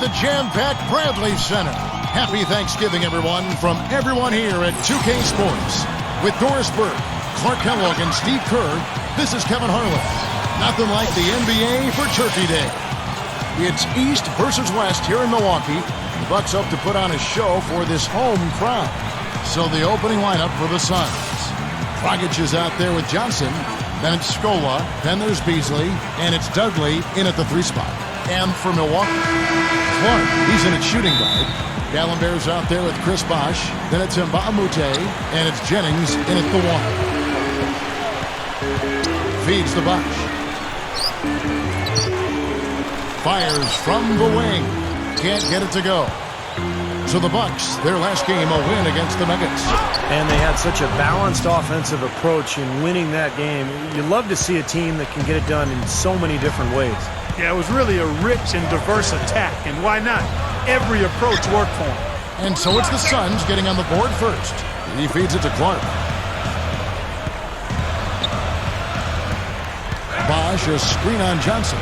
the jam-packed Bradley Center. Happy Thanksgiving, everyone, from everyone here at 2K Sports. With Doris Burke, Clark Kellogg, and Steve Kerr, this is Kevin Harlan. Nothing like the NBA for Turkey Day. It's East versus West here in Milwaukee. The Bucks hope to put on a show for this home crowd. So the opening lineup for the Suns. Dragic is out there with Johnson. Then it's Scola. Then there's Beasley. And it's Dudley in at the 3 spot. And for Milwaukee, Clark, he's in at shooting guard. Gallenberg's out there with Chris Bosh. Then it's Nba2K13. And it's Jennings in at the 1. Feeds the Bosh. Fires from the wing. Can't get it to go. So the Bucks, their last game, a win against the Nuggets. And they had such a balanced offensive approach in winning that game. You love to see a team that can get it done in so many different ways. Yeah, it was really a rich and diverse attack, and why not? Every approach worked for him. And so it's the Suns getting on the board first. He feeds it to Clark. Bosh, a screen on Johnson.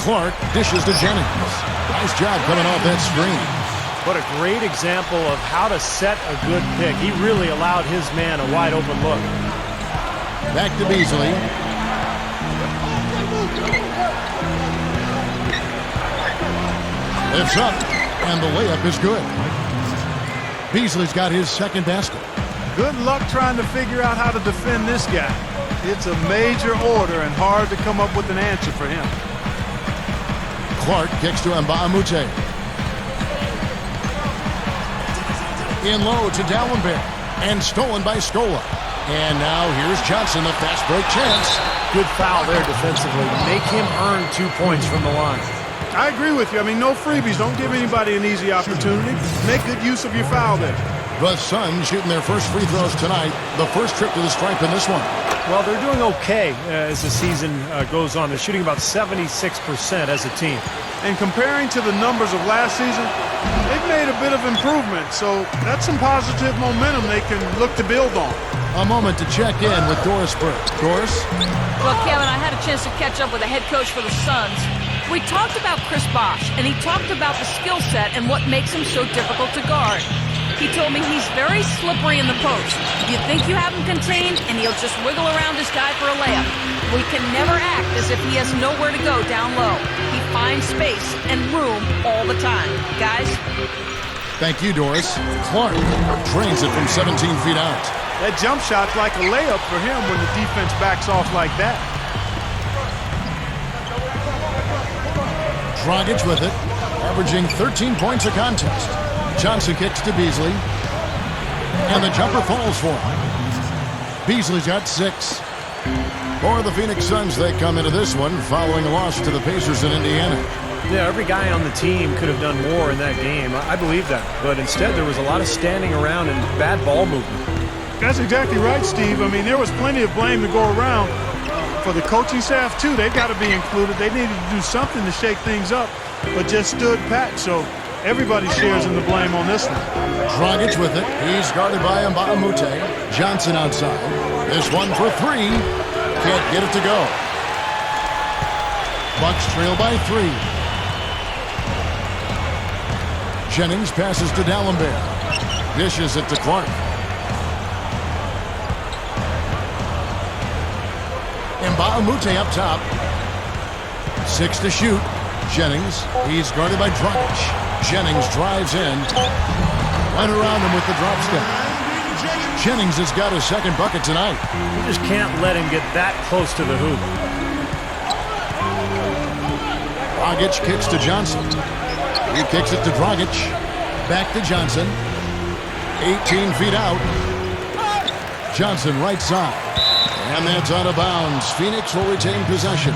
Clark dishes to Jennings. Nice job coming off that screen. What a great example of how to set a good pick. He really allowed his man a wide open look. Back to Beasley. Lifts up, and the layup is good. Beasley's got his second basket. Good luck trying to figure out how to defend this guy. It's a major order and hard to come up with an answer for him. Clark kicks to Nba2K13. In low to Dallenberg, and stolen by Scola. And now here's Johnson, a fast break chance. Good foul there defensively. Make him earn 2 points from the line. I agree with you. I mean, no freebies. Don't give anybody an easy opportunity. Make good use of your foul there. The Suns shooting their first free throws tonight. The first trip to the stripe in this one. Well, they're doing okay as the season goes on. They're shooting about 76% as a team. And comparing to the numbers of last season, they've made a bit of improvement. So that's some positive momentum they can look to build on. A moment to check in with Doris Burke. Doris? Well, Kevin, I had a chance to catch up with the head coach for the Suns. We talked about Chris Bosh, and he talked about the skill set and what makes him so difficult to guard. He told me he's very slippery in the post. You think you have him contained, and he'll just wiggle around his guy for a layup. We can never act as if he has nowhere to go down low. He finds space and room all the time. Guys? Thank you, Doris. Clark drains it from 17 feet out. That jump shot's like a layup for him when the defense backs off like that. Dragic with it, averaging 13 points a contest. Johnson kicks to Beasley, and the jumper falls for him. Beasley's got 6. For the Phoenix Suns, they come into this one following a loss to the Pacers in Indiana. Yeah, every guy on the team could have done more in that game. I believe that. But instead, there was a lot of standing around and bad ball movement. That's exactly right, Steve. I mean, there was plenty of blame to go around. For the coaching staff, too, they've got to be included. They needed to do something to shake things up, but just stood pat. So everybody shares in the blame on this one. Dragic with it. He's guarded by Nba2K13. Johnson outside. This one for 3. Can't get it to go. Bucks trail by 3. Jennings passes to Dallenberg. Dishes it to Clark. Nba2K13 up top. 6 to shoot. Jennings, he's guarded by Dragic. Jennings drives in. Went around him with the drop step. Jennings has got his second bucket tonight. You just can't let him get that close to the hoop. Dragic kicks to Johnson. He kicks it to Dragic. Back to Johnson. 18 feet out. Johnson right side. And that's out of bounds. Phoenix will retain possession.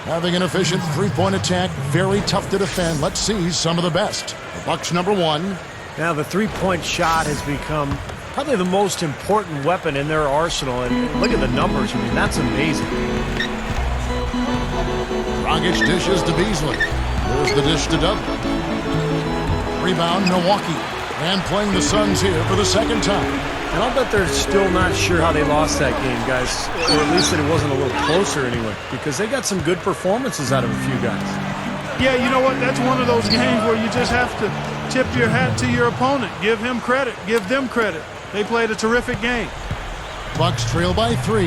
Having an efficient three-point attack, very tough to defend. Let's see some of the best. The Bucks number 1. Now the three-point shot has become probably the most important weapon in their arsenal. And look at the numbers. I mean, that's amazing. Dragic dishes to Beasley. There's the dish to Dudley. Rebound, Milwaukee. And playing the Suns here for the second time. And I'll bet they're still not sure how they lost that game, guys. Or at least that it wasn't a little closer anyway. Because they got some good performances out of a few guys. Yeah, you know what? That's one of those games where you just have to tip your hat to your opponent. Give him credit. Give them credit. They played a terrific game. Bucks trail by 3.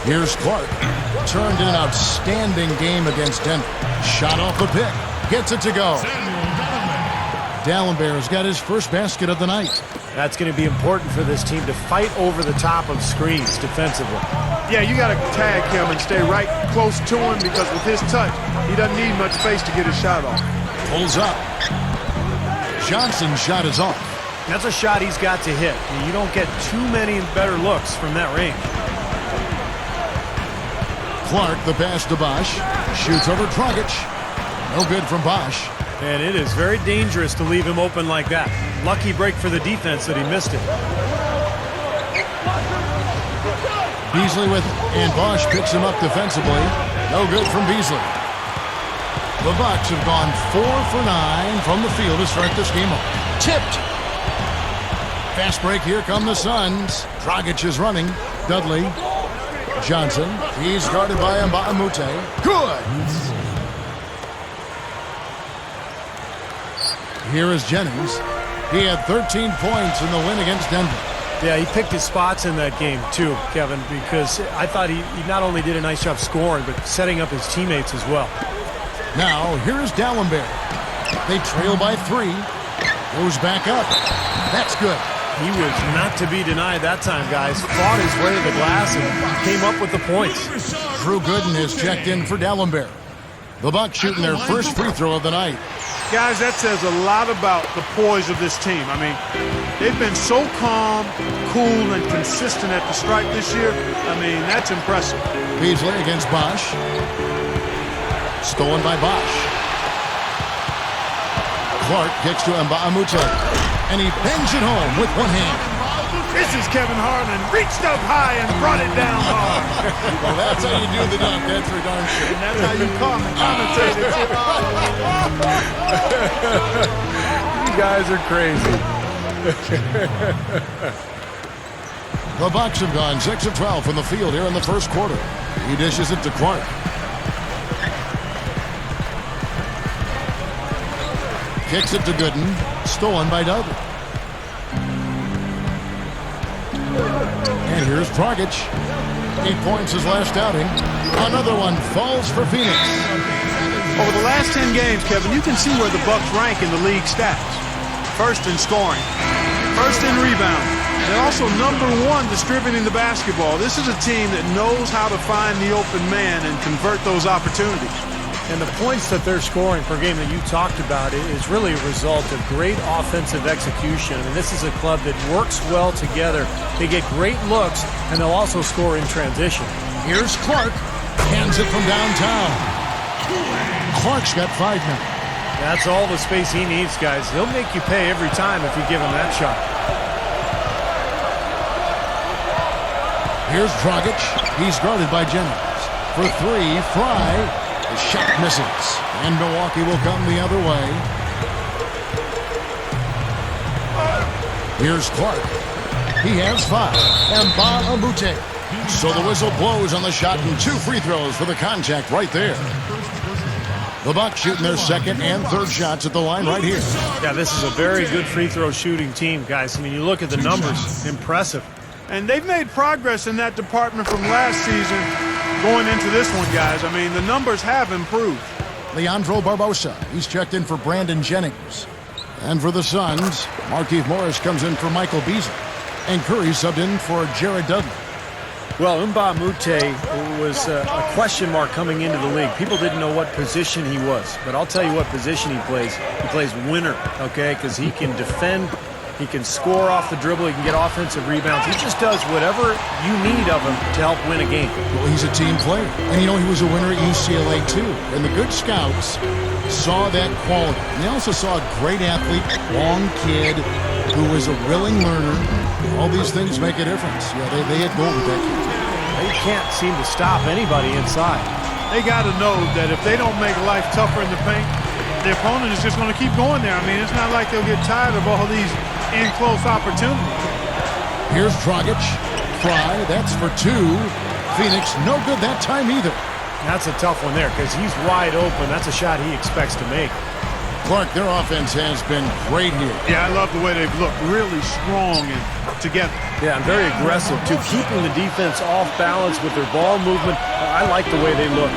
Here's Clark. Turned in an outstanding game against Denver. Shot off the pick. Gets it to go. Dallenberg's got his first basket of the night. That's going to be important for this team to fight over the top of screens defensively. Yeah, you got to tag him and stay right close to him because with his touch, he doesn't need much space to get his shot off. Pulls up. Johnson's shot is off. That's a shot he's got to hit. You don't get too many better looks from that range. Clark, the pass to Bosh. Shoots over Dragic. No good from Bosh. And it is very dangerous to leave him open like that. Lucky break for the defense that he missed it. Beasley and Bosh picks him up defensively. No good from Beasley. The Bucks have gone 4 for 9 from the field to start this game off. Tipped. Fast break. Here come the Suns. Dragic is running. Dudley. Johnson. He's guarded by Nba2K. Good. Here is Jennings. He had 13 points in the win against Denver. Yeah, he picked his spots in that game too, Kevin, because I thought he not only did a nice job scoring, but setting up his teammates as well. Now, here's Dallenberg. They trail by 3. Goes back up. That's good. He was not to be denied that time, guys. Fought his way to the glass and came up with the points. Drew Gooden has checked in for Dallenberg. The Bucks shooting their first free throw of the night. Guys, that says a lot about the poise of this team. I mean, they've been so calm, cool, and consistent at the stripe this year. I mean, that's impressive. Beasley against Bosh. Stolen by Bosh. Clark kicks to Nba2K. And he bangs it home with one hand. This is Kevin Harlan. Reached up high and brought it down hard. Well, that's how you do the dunk. That's for darn sure. And that's how you commentate it. You guys are crazy. The Bucks have gone 6 of 12 from the field here in the first quarter. He dishes it to Clark. Kicks it to Gooden. Stolen by Dudley. And here's Dragic. 8 points his last outing. Another one falls for Phoenix. Over the last 10 games, Kevin, you can see where the Bucks rank in the league stats. First in scoring. First in rebounding. They're also #1 distributing the basketball. This is a team that knows how to find the open man and convert those opportunities. And the points that they're scoring per game that you talked about is really a result of great offensive execution. I mean, this is a club that works well together. They get great looks, and they'll also score in transition. Here's Clark. Hands it from downtown. Clark's got 5 now. That's all the space he needs, guys. He'll make you pay every time if you give him that shot. Here's Dragic. He's guarded by Jennings. For 3, Fry. The shot misses, and Milwaukee will come the other way. Here's Clark. He has 5. Nba2K. So the whistle blows on the shot and 2 free throws for the contact right there. The Bucks shooting their second and third shots at the line right here. Yeah, this is a very good free throw shooting team, guys. I mean, you look at the numbers, impressive. And they've made progress in that department from last season going into this one, guys. I mean, the numbers have improved. Leandro Barbosa, he's checked in for Brandon Jennings. And for the Suns, Markieff Morris comes in for Michael Beasley. And Curry subbed in for Jared Dudley. Well, Nba2K was a question mark coming into the league. People didn't know what position he was. But I'll tell you what position he plays. He plays winner, okay, because he can defend. He can score off the dribble. He can get offensive rebounds. He just does whatever you need of him to help win a game. Well, he's a team player. And, you know, he was a winner at UCLA, too. And the good scouts saw that quality. And they also saw a great athlete, long kid, who was a willing learner. All these things make a difference. Yeah, they had gold with that kid. They can't seem to stop anybody inside. They got to know that if they don't make life tougher in the paint, the opponent is just going to keep going there. I mean, it's not like they'll get tired of all these in-close opportunities. Here's Dragic. Fry, that's for 2. Phoenix, no good that time either. That's a tough one there because he's wide open. That's a shot he expects to make. Clark, their offense has been great here. Yeah, I love the way they've looked. Really strong and together. Yeah, and very aggressive, too. Keeping the defense off balance with their ball movement. I like the way they look.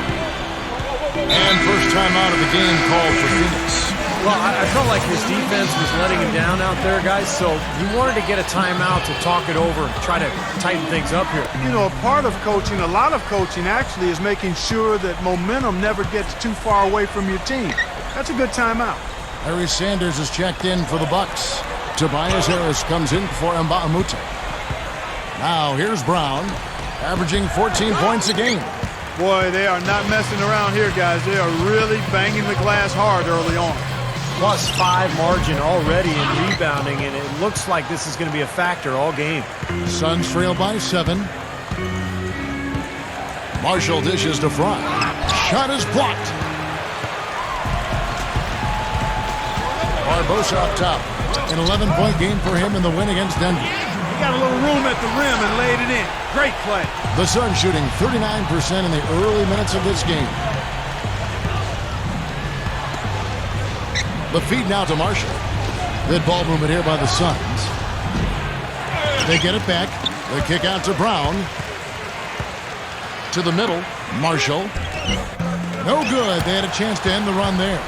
And first time out of the game called for Phoenix. Well, I felt like his defense was letting him down out there, guys, so he wanted to get a timeout to talk it over and try to tighten things up here. You know, a part of coaching, a lot of coaching actually, is making sure that momentum never gets too far away from your team. That's a good timeout. Larry Sanders is checked in for the Bucks. Tobias Harris comes in for Nba2K13. Now here's Brown, averaging 14 points a game. Boy, they are not messing around here, guys. They are really banging the glass hard early on. +5 margin already in rebounding, and it looks like this is going to be a factor all game. Suns trail by 7. Marshall dishes to Fry. Shot is blocked. Barbosa up top. An 11-point game for him in the win against Denver. He got a little room at the rim and laid it in. Great play. The Suns shooting 39% in the early minutes of this game. The feed now to Marshall. Good ball movement here by the Suns. They get it back. The kick out to Brown. To the middle. Marshall. No good. They had a chance to end the run there.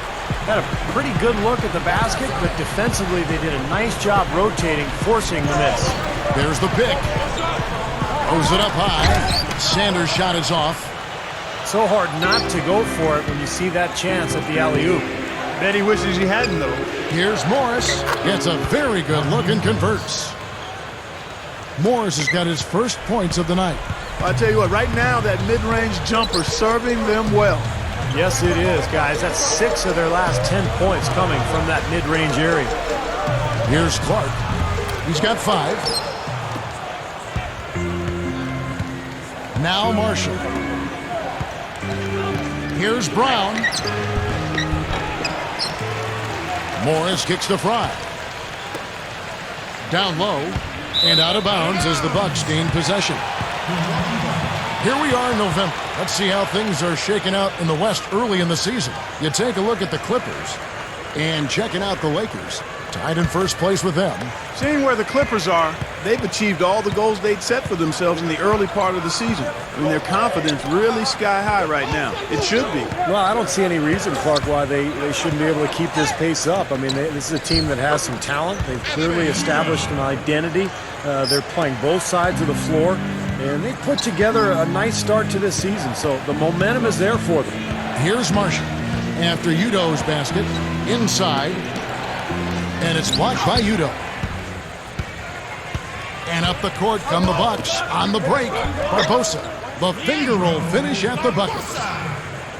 Got a pretty good look at the basket, but defensively they did a nice job rotating, forcing the miss. There's the pick. Throws it up high. Sanders' shot is off. So hard not to go for it when you see that chance at the alley-oop. Bet he wishes he hadn't, though. Here's Morris. Gets a very good look and converts. Morris has got his first points of the night. I'll tell you what, right now that mid-range jumper serving them well. Yes, it is, guys. That's 6 of their last 10 points coming from that mid-range area. Here's Clark. He's got 5. Now Marshall. Here's Brown. Morris kicks to Fry. Down low and out of bounds as the Bucks gain possession. Here we are in November. Let's see how things are shaking out in the West early in the season. You take a look at the Clippers and checking out the Lakers. Tied in first place with them. Seeing where the Clippers are, they've achieved all the goals they'd set for themselves in the early part of the season. I mean, their confidence really sky high right now. It should be. Well, I don't see any reason, Clark, why they shouldn't be able to keep this pace up. I mean, this is a team that has some talent. They've clearly established an identity. They're playing both sides of the floor, and they put together a nice start to this season. So the momentum is there for them. Here's Marshall after Udo's basket inside. And it's blocked by Udo. And up the court come the Bucks on the break. Barbosa, the finger roll finish at the bucket.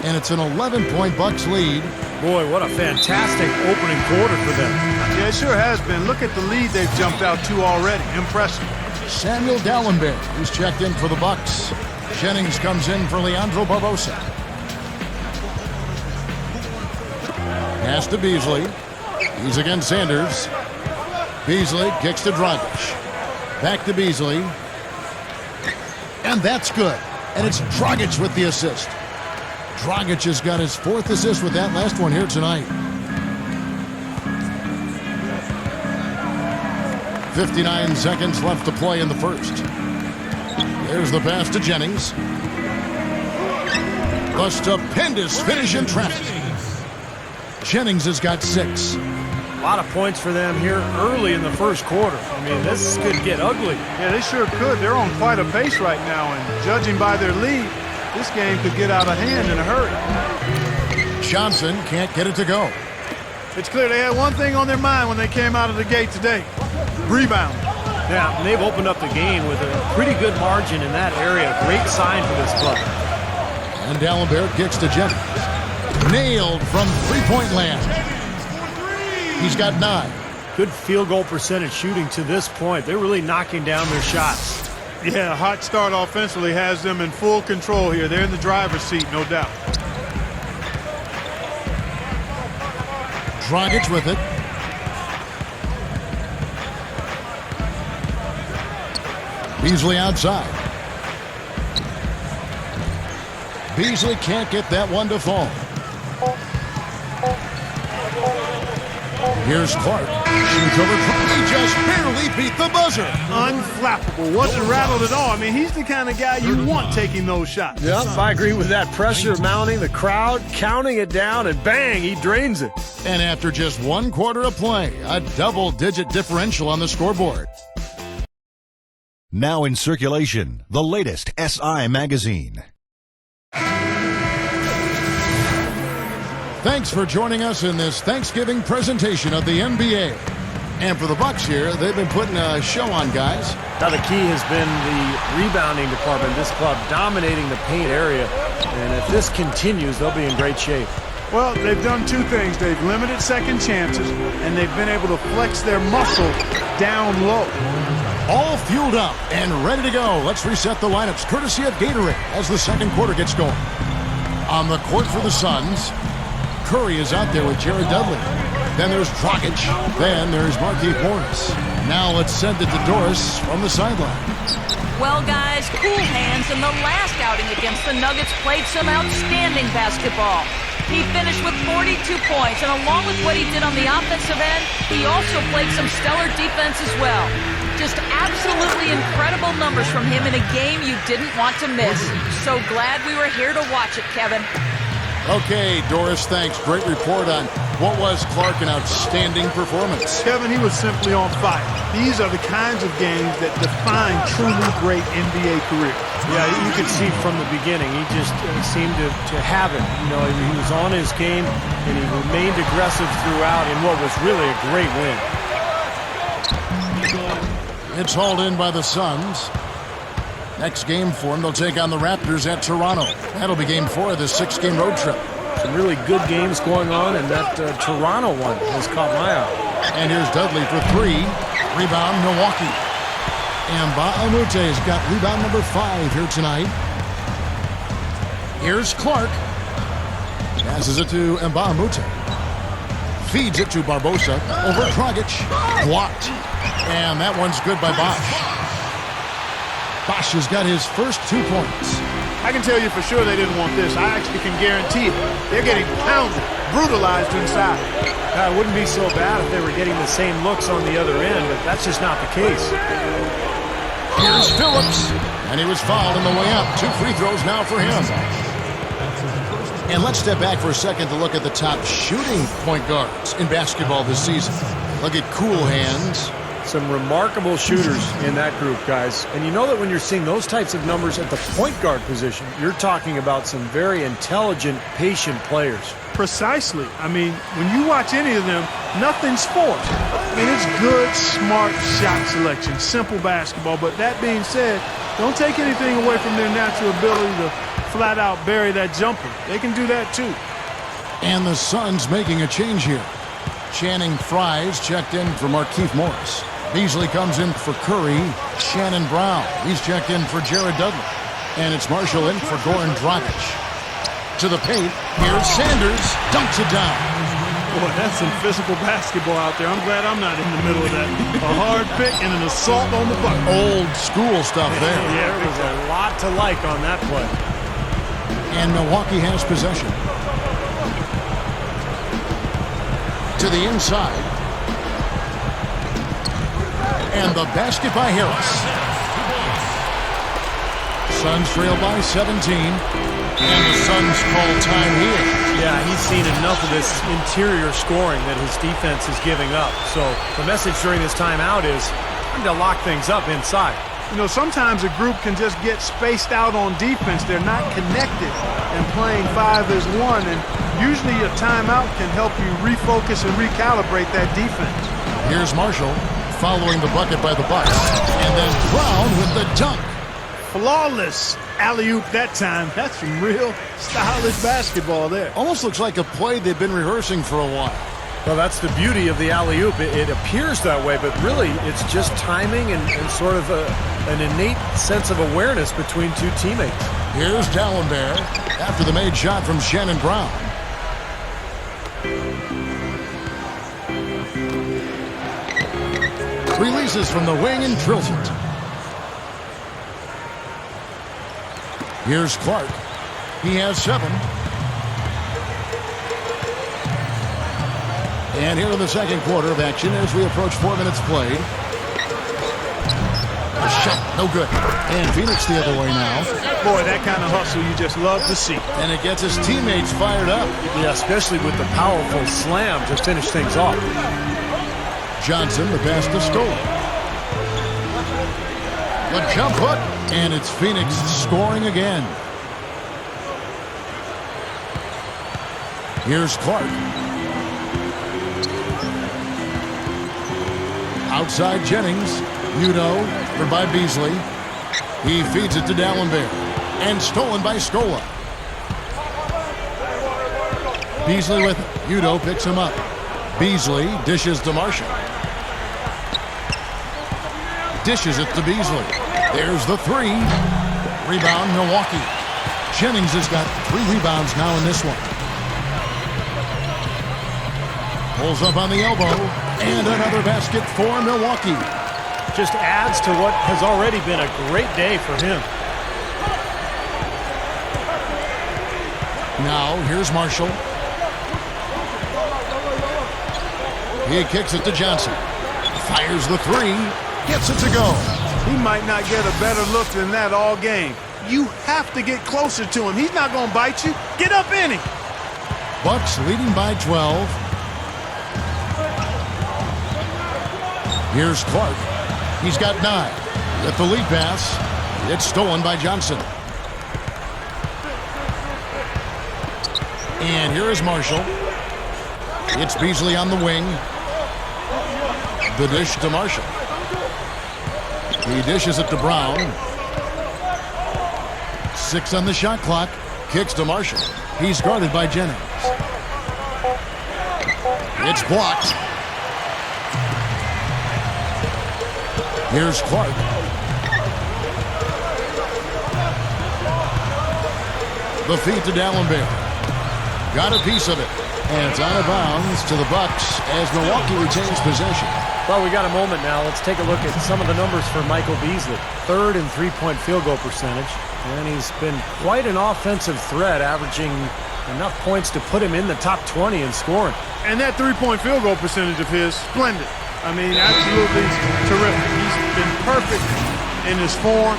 And it's an 11-point Bucks lead. Boy, what a fantastic opening quarter for them. Yeah, it sure has been. Look at the lead they've jumped out to already. Impressive. Samuel Dallenberg, who's checked in for the Bucks. Jennings comes in for Leandro Barbosa. Pass to Beasley. He's against Sanders. Beasley kicks to Dragic. Back to Beasley. And that's good. And it's Dragic with the assist. Dragic has got his 4th assist with that last one here tonight. 59 seconds left to play in the first. There's the pass to Jennings. The stupendous finish in traffic. Jennings has got 6. A lot of points for them here early in the first quarter. I mean, this could get ugly. Yeah, they sure could. They're on quite a pace right now, and judging by their lead, this game could get out of hand in a hurry. Johnson can't get it to go. It's clear they had one thing on their mind when they came out of the gate today. Rebound. Yeah, and they've opened up the game with a pretty good margin in that area. Great sign for this club. And Dallenberg kicks to Jennings. Nailed from three-point land. He's got 9. Good field goal percentage shooting to this point. They're really knocking down their shots. Yeah, a hot start offensively has them in full control here. They're in the driver's seat, no doubt. Dragic with it. Beasley outside. Beasley can't get that one to fall. Here's Clark. Shoots over. He just barely beat the buzzer. Unflappable. Wasn't rattled at all. I mean, he's the kind of guy you want taking those shots. Yep, I agree with that. Pressure mounting, the crowd counting it down, and bang, he drains it. And after just 1 quarter of play, a double-digit differential on the scoreboard. Now in circulation, the latest SI magazine. Thanks for joining us in this Thanksgiving presentation of the NBA. And for the Bucks here, they've been putting a show on, guys. Now the key has been the rebounding department. This club dominating the paint area. And if this continues, they'll be in great shape. Well, they've done 2 things. They've limited second chances, and they've been able to flex their muscle down low. All fueled up and ready to go. Let's reset the lineups courtesy of Gatorade as the second quarter gets going. On the court for the Suns, Curry is out there with Jared Dudley. Then there's Dragic. Then there's Markieff Morris. Now let's send it to Doris from the sideline. Well, guys, cool hands in the last outing against the Nuggets played some outstanding basketball. He finished with 42 points, and along with what he did on the offensive end, he also played some stellar defense as well. Just absolutely incredible numbers from him in a game you didn't want to miss. So glad we were here to watch it, Kevin. Okay, Doris, thanks. Great report on what was, Clark, an outstanding performance. Kevin, he was simply on fire. These are the kinds of games that define truly great NBA careers. Yeah, you could see from the beginning, he just seemed to have it. You know, he was on his game, and he remained aggressive throughout in what was really a great win. It's hauled in by the Suns. Next game for them, they'll take on the Raptors at Toronto. That'll be game 4 of this 6-game road trip. Some really good games going on, and that Toronto one has caught my eye. And here's Dudley for 3. Rebound, Milwaukee. And Mbah-a-Moute's got rebound number 5 here tonight. Here's Clark. Passes it to Mbah-a-Moute. Feeds it to Barbosa. Over Dragic. Blocked. And that one's good by Bosh. Bosh has got his first 2 points. I can tell you for sure they didn't want this. I actually can guarantee it. They're getting pounded, brutalized inside. It wouldn't be so bad if they were getting the same looks on the other end, but that's just not the case. Here's Phillips. And he was fouled on the way up. 2 free throws now for him. And let's step back for a second to look at the top shooting point guards in basketball this season. Look at cool hands. Some remarkable shooters in that group, guys. And you know that when you're seeing those types of numbers at the point guard position, you're talking about some very intelligent, patient players. Precisely. I mean, when you watch any of them, nothing's forced. I mean, it's good, smart shot selection, simple basketball. But that being said, don't take anything away from their natural ability to flat out bury that jumper. They can do that too. And the Suns making a change here. Channing Frye's checked in for Markieff Morris. Beasley comes in for Curry. Shannon Brown, he's checked in for Jared Dudley. And it's Marshall in for Goran Dragic. To the paint, here's Sanders, dunks it down. Boy, that's some physical basketball out there. I'm glad I'm not in the middle of that. A hard pick and an assault on the bucket. Old school stuff there. Yeah, there was a lot to like on that play. And Milwaukee has possession. To the inside. And the basket by Harris. Suns trail by 17. And the Suns call time here. Yeah, he's seen enough of this interior scoring that his defense is giving up. So the message during this timeout is time to lock things up inside. You know, sometimes a group can just get spaced out on defense. They're not connected and playing 5 as 1. And usually a timeout can help you refocus and recalibrate that defense. Here's Marshall following the bucket by the Bucks. And then Brown with the dunk. Flawless alley-oop that time. That's some real stylish basketball there. Almost looks like a play they've been rehearsing for a while. Well, that's the beauty of the alley-oop. It appears that way, but really it's just timing and sort of an innate sense of awareness between 2 teammates. Here's Dallenberg after the made shot from Shannon Brown. Releases from the wing and drills it. Here's Clark. He has 7. And here in the second quarter of action as we approach 4 minutes played. A shot, no good. And Phoenix the other way now. Boy, that kind of hustle you just love to see. And it gets his teammates fired up. Yeah, especially with the powerful slam to finish things off. Johnson, the pass to Scola. The jump hook, and it's Phoenix scoring again. Here's Clark. Outside Jennings. Udo, or by Beasley. He feeds it to Dallenberg. And stolen by Scola. Beasley with it. Udo picks him up. Beasley dishes to Marshall. Dishes it to Beasley. There's the 3. Rebound, Milwaukee. Jennings has got 3 rebounds now in this one. Pulls up on the elbow. And another basket for Milwaukee. Just adds to what has already been a great day for him. Now, here's Marshall. He kicks it to Johnson. Fires the 3. Gets it to go. He might not get a better look than that all game. You have to get closer to him. He's not going to bite you. Get up in him. Bucks leading by 12. Here's Clark. He's got 9. With the lead pass, it's stolen by Johnson. And here is Marshall. It's Beasley on the wing. The dish to Marshall. He dishes it to Brown. 6 on the shot clock. Kicks to Marshall. He's guarded by Jennings. It's blocked. Here's Clark. The feed to Dallenberg. Got a piece of it. And it's out of bounds to the Bucks as Milwaukee retains possession. Well, we got a moment now. Let's take a look at some of the numbers for Michael Beasley. 3rd in three-point field goal percentage. And he's been quite an offensive threat, averaging enough points to put him in the top 20 in scoring. And that three-point field goal percentage of his, splendid. I mean, absolutely terrific. He's been perfect in his form.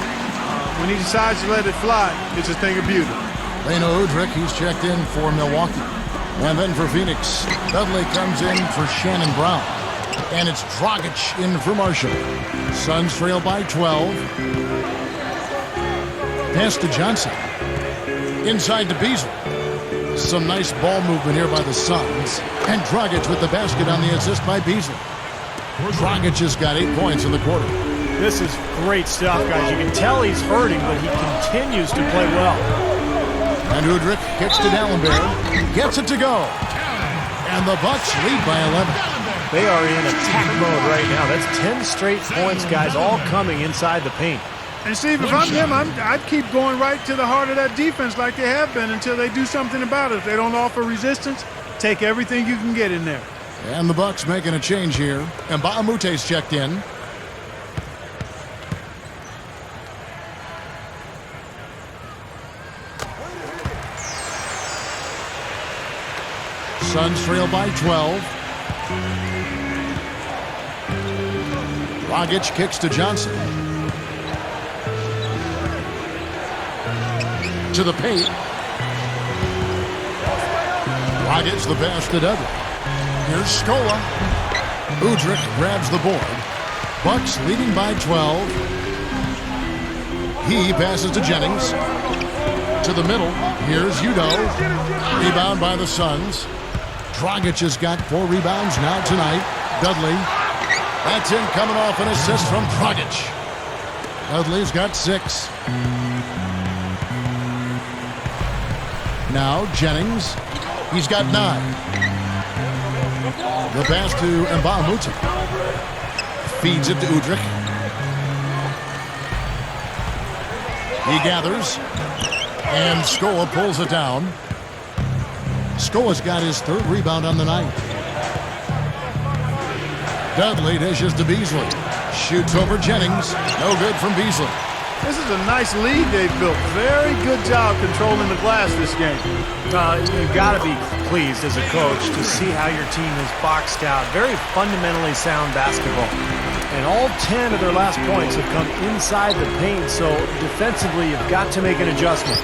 When he decides to let it fly, it's a thing of beauty. Leno Udrich, he's checked in for Milwaukee. And then for Phoenix, Dudley comes in for Shannon Brown. And it's Dragic in for Marshall. Suns trail by 12. Pass to Johnson. Inside to Beasley. Some nice ball movement here by the Suns. And Dragic with the basket on the assist by Beasley. Dragic has got 8 points in the quarter. This is great stuff, guys. You can tell he's hurting, but he continues to play well. And Udrich kicks to Dallenberg. Gets it to go. And the Bucks lead by 11. They are in attack mode right now. That's 10 straight points, guys, all coming inside the paint. And Steve, if I'm him, I'd keep going right to the heart of that defense like they have been until they do something about it. If they don't offer resistance, take everything you can get in there. And the Bucks making a change here. And Baamute's checked in. Suns trail by 12. Dragic kicks to Johnson. To the paint. Dragic the pass to Dudley. Here's Scola. Udrich grabs the board. Bucks leading by 12. He passes to Jennings. To the middle. Here's Udo. Rebound by the Suns. Dragic has got 4 rebounds now tonight. Dudley. That's in coming off an assist from Dragic. Dudley's got 6. Now Jennings. He's got 9. The pass to Mbamute. Feeds it to Udrich. He gathers. And Scola pulls it down. Scola's got his 3rd rebound on the night. Dudley dishes to Beasley. Shoots over Jennings. No good from Beasley. This is a nice lead they've built. Very good job controlling the glass this game. You've got to be pleased as a coach to see how your team is boxed out. Very fundamentally sound basketball. And all 10 of their last points have come inside the paint, so defensively you've got to make an adjustment.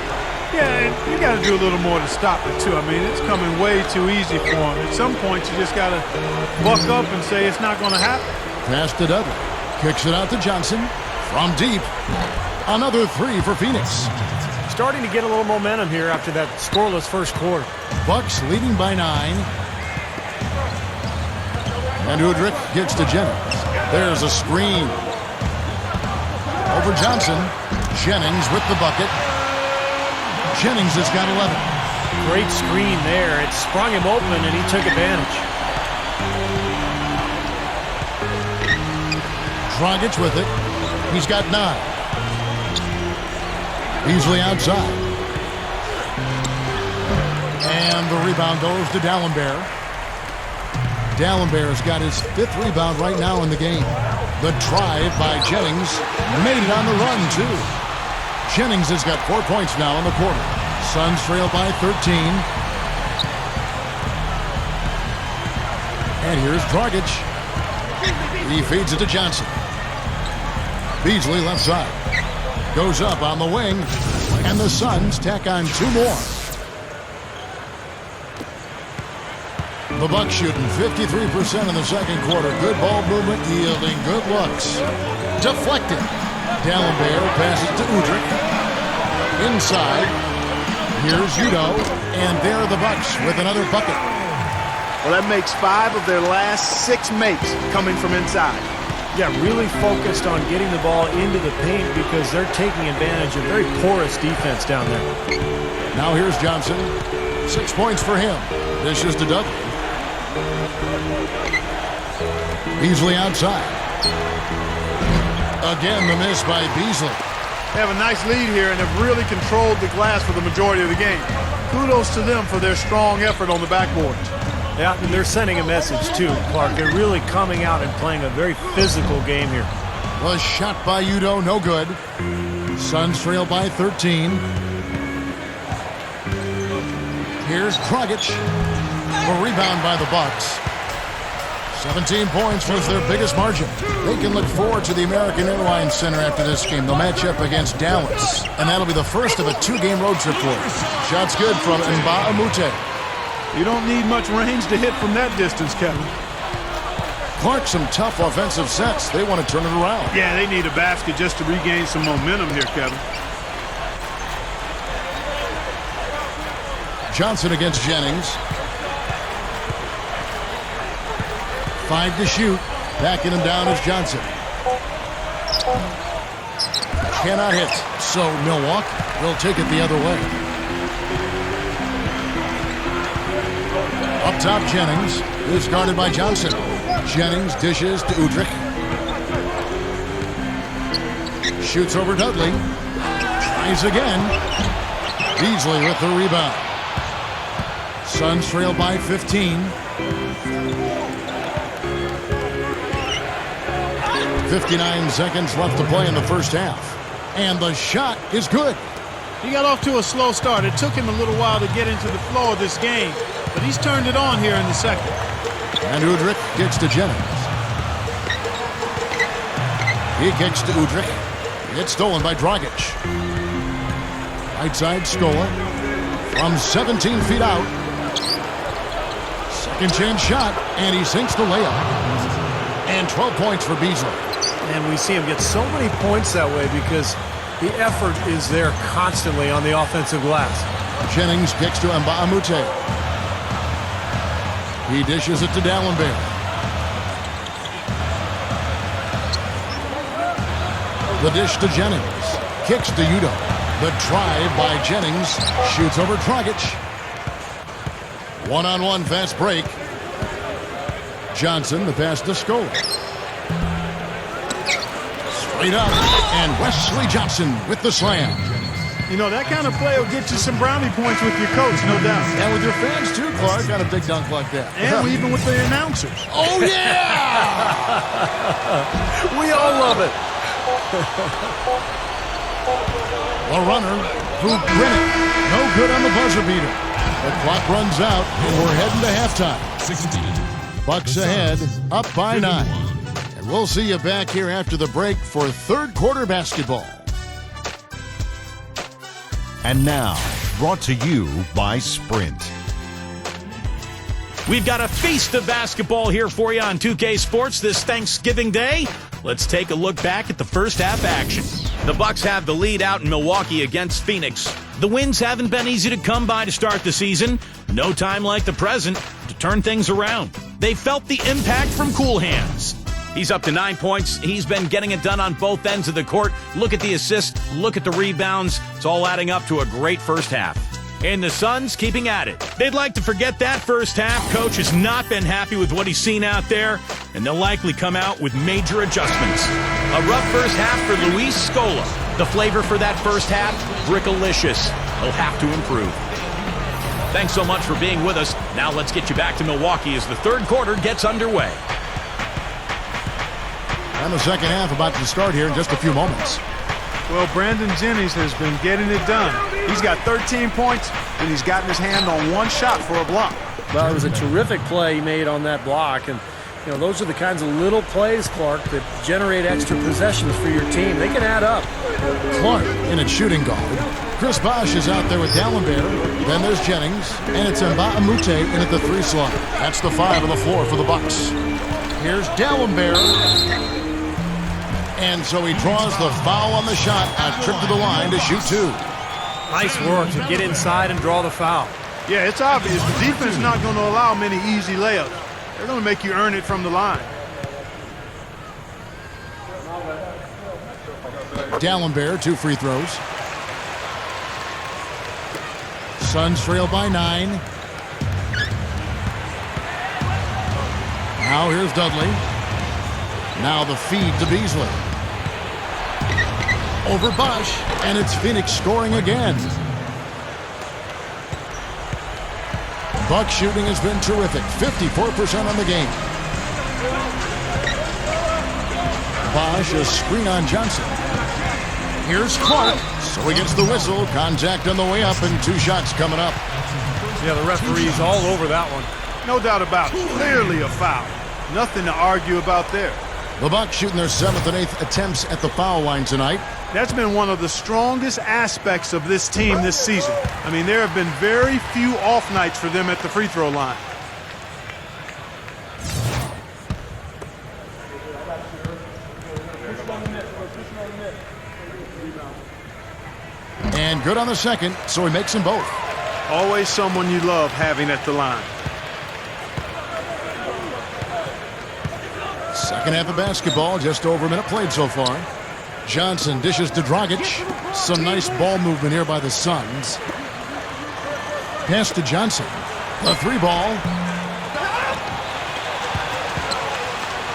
Yeah, and you got to do a little more to stop it, too. I mean, it's coming way too easy for them. At some point, you just got to buck up and say it's not going to happen. Pass to Dudley. Kicks it out to Johnson. From deep. Another three for Phoenix. Starting to get a little momentum here after that scoreless first quarter. Bucks leading by 9. And Udrih gets to Jennings. There's a screen. Over Johnson. Jennings with the bucket. Jennings has got 11. Great screen there. It sprung him open, and he took advantage. Dragic with it. He's got 9. Beasley outside. And the rebound goes to Dallenberg. Dallenberg's got his 5th rebound right now in the game. The drive by Jennings made it on the run, too. Jennings has got 4 points now in the quarter. Suns trail by 13. And here's Dragic. He feeds it to Johnson. Beasley left side. Goes up on the wing. And the Suns tack on 2 more. The Bucks shooting 53% in the second quarter. Good ball movement, yielding good looks. Deflected. Dallenberg passes to Udrih. Inside. Here's Udo. And there are the Bucks with another bucket. Well, that makes 5 of their last 6 makes coming from inside. Yeah, really focused on getting the ball into the paint because they're taking advantage of very porous defense down there. Now here's Johnson. 6 points for him. This is to Dudley. Beasley outside. Again, the miss by Beasley. They have a nice lead here and have really controlled the glass for the majority of the game. Kudos to them for their strong effort on the backboard. Yeah, and they're sending a message too, Clark. They're really coming out and playing a very physical game here. Was shot by Udo, no good. Suns trail by 13. Here's Dragic. A rebound by the Bucks. 17 points was their biggest margin. They can look forward to the American Airlines Center after this game. They'll match up against Dallas, and that'll be the first of a 2-game road trip for them. Shots good from Nba2K13. You don't need much range to hit from that distance, Kevin. Clark, some tough offensive sets. They want to turn it around. Yeah, they need a basket just to regain some momentum here, Kevin. Johnson against Jennings. 5 to shoot. Backing him down is Johnson. Cannot hit. So Milwaukee will take it the other way. Up top, Jennings is guarded by Johnson. Jennings dishes to Udrih. Shoots over Dudley. Tries again. Beasley with the rebound. Suns trail by 15. 59 seconds left to play in the first half. And the shot is good. He got off to a slow start. It took him a little while to get into the flow of this game, but he's turned it on here in the second. And Udrih gets to Jennings. He kicks to Udrih. It's stolen by Dragic. Right side, Scola. From 17 feet out. Second chance shot, and he sinks the layup. And 12 points for Beasley. And we see him get so many points that way because the effort is there constantly on the offensive glass. Jennings kicks to Nba2K13. He dishes it to Dallenberg. The dish to Jennings. Kicks to Udo. The drive by Jennings. Shoots over Dragic. One-on-one fast break. Johnson, the pass to Scola. Straight up. And Wesley Johnson with the slam. You know, that kind of play will get you some brownie points with your coach, no doubt. And with your fans, too, Clark. Got a big dunk like that. And even with the announcers. Oh, yeah! We all love it. The runner, who Brennan, no good on the buzzer beater. The clock runs out, and we're heading to halftime. Bucks ahead, up by 9. And we'll see you back here after the break for third quarter basketball. And now, brought to you by Sprint. We've got a feast of basketball here for you on 2K Sports this Thanksgiving Day. Let's take a look back at the first half action. The Bucks have the lead out in Milwaukee against Phoenix. The wins haven't been easy to come by to start the season. No time like the present to turn things around. They felt the impact from Cool Hands. He's up to 9 points. He's been getting it done on both ends of the court. Look at the assists, look at the rebounds. It's all adding up to a great first half. And the Suns keeping at it. They'd like to forget that first half. Coach has not been happy with what he's seen out there, and they'll likely come out with major adjustments. A rough first half for Luis Scola. The flavor for that first half, brickalicious. He'll have to improve. Thanks so much for being with us. Now let's get you back to Milwaukee as the third quarter gets underway. And the second half about to start here in just a few moments. Well, Brandon Jennings has been getting it done. He's got 13 points, and he's gotten his hand on one shot for a block. Well, it was a terrific play he made on that block. And, you know, those are the kinds of little plays, Clark, that generate extra possessions for your team. They can add up. Clark in at shooting guard. Chris Bosh is out there with D'Alembert. Then there's Jennings. And it's Nba2K13 in at the 3 slot. That's the 5 on the floor for the Bucks. Here's D'Alembert. And so he draws the foul on the shot. A trip to the line to shoot 2. Nice work to get inside and draw the foul. Yeah, it's obvious. The defense is not going to allow many easy layups. They're going to make you earn it from the line. D'Alembert, 2 free throws. Suns trail by 9. Now here's Dudley. Now the feed to Beasley. Over Bosh, and it's Phoenix scoring again. Bucks shooting has been terrific, 54% on the game. Bosh, a screen on Johnson. Here's Clark, so he gets the whistle. Contact on the way up, and 2 shots coming up. Yeah, the referee's all over that one. No doubt about it. Clearly a foul. Nothing to argue about there. The Bucks shooting their 7th and 8th attempts at the foul line tonight. That's been one of the strongest aspects of this team this season. I mean, there have been very few off nights for them at the free throw line. And good on the second, so he makes them both. Always someone you love having at the line. Second half of basketball, just over a minute played so far. Johnson dishes to Dragic. Some nice ball movement here by the Suns. Pass to Johnson. The 3 ball.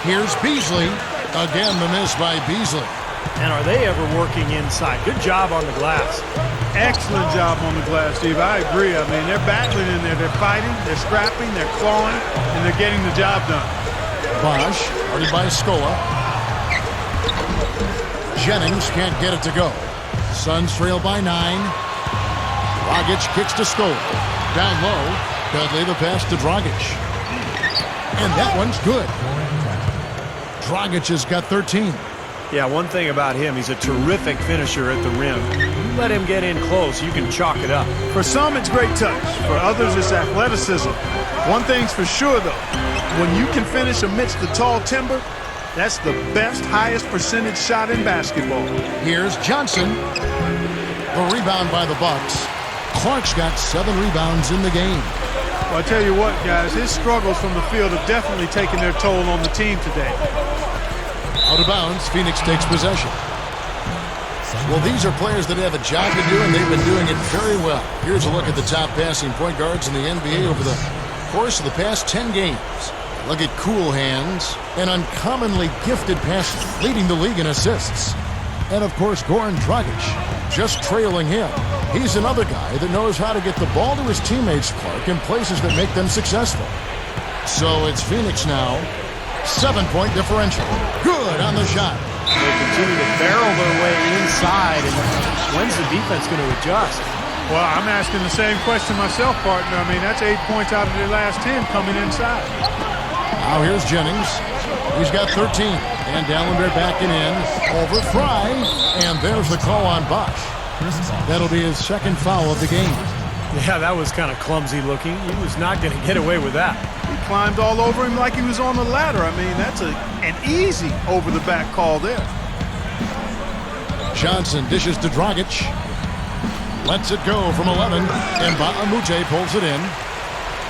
Here's Beasley. Again, the miss by Beasley. And are they ever working inside? Good job on the glass. Excellent job on the glass, Steve. I agree. I mean, they're battling in there. They're fighting, they're scrapping, they're clawing, and they're getting the job done. Bosh, guarded by Scola. Jennings can't get it to go. Suns trail by 9. Dragic kicks to Scola. Down low. Dudley the pass to Dragic. And that one's good. Dragic has got 13. Yeah, one thing about him, he's a terrific finisher at the rim. You let him get in close, you can chalk it up. For some, it's great touch. For others, it's athleticism. One thing's for sure, though. When you can finish amidst the tall timber, that's the best, highest percentage shot in basketball. Here's Johnson. The rebound by the Bucks. Clark's got 7 rebounds in the game. Well, I tell you what, guys, his struggles from the field have definitely taken their toll on the team today. Out of bounds, Phoenix takes possession. Well, these are players that have a job to do, and they've been doing it very well. Here's a look at the top passing point guards in the NBA over the course of the past 10 games. Look at Cool Hands, an uncommonly gifted passer, leading the league in assists. And, of course, Goran Dragic, just trailing him. He's another guy that knows how to get the ball to his teammates, Clark, in places that make them successful. So it's Phoenix now. 7-point differential. Good on the shot. They continue to barrel their way inside, and when's the defense going to adjust? Well, I'm asking the same question myself, partner. I mean, that's 8 points out of their last 10 coming inside. Now here's Jennings. He's got 13. And Dallenberg backing in. Over Fry. And there's the call on Bosh. That'll be his second foul of the game. Yeah, that was kind of clumsy looking. He was not going to get away with that. He climbed all over him like he was on the ladder. I mean, that's an easy over-the-back call there. Johnson dishes to Dragic. Lets it go from 11. And Nba2K pulls it in.